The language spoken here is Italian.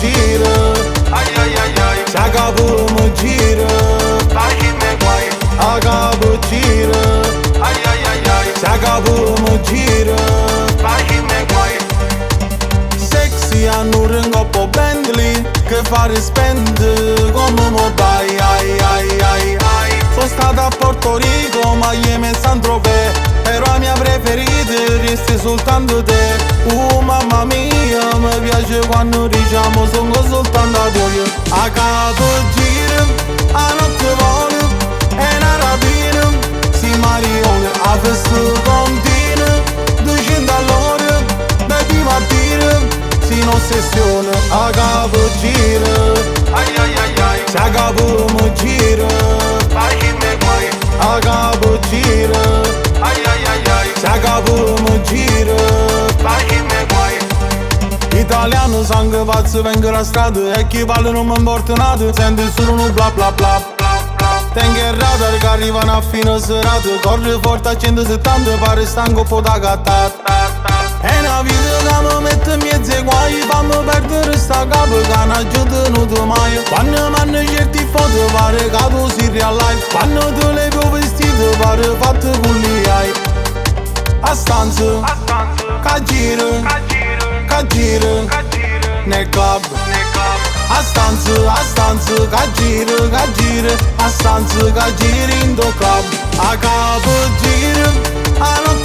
giră, Ai, ai, ai, ai, se acabă mă giră, stai și me guai. acabă giră, Ai, ai, ai, ai, se acabă mă giră. stai și me guai. Sexy hanno ringo po Bentley che fare spend come mo vai, ai ai ai ai. Sono stata a Porto Rico, Miami e San Tropez, però la mia preferita resta soltanto te. Mamma mia, mi piace quando diciamo sono soltanto a te. A capo gira, a notte vola, è una rapina, si mariona, a festa continua, 200 all'ora, baby mattina, si non sessione, a capo gira, Ai, ai, ai, ai, se a capo mi gira, stai și me guai. a capo gira, Ai, ai, ai, ai, se a capo mi gira. stai și me guai. Italiano sangue pazzo vengo la strada e chi parla non mi importa nada, sente solo un bla bla bla. Tengo il radar che arrivano a fine serata, corre forte a 170, pare stanco po' da gattata. È una vita che mi mette in mezzo ai guai, fammi perdere sta capo che non aiuta mai. Quando mi hanno certi foto pare che tu sei real life, quando tu levi il vestito pare fatto con gli hai. A stanza, A stanță, che gira, ca giră, che gira, ca giră, nel club. necap. A stanza, che gira, a stanza che gira in do club. A capo gira, a notte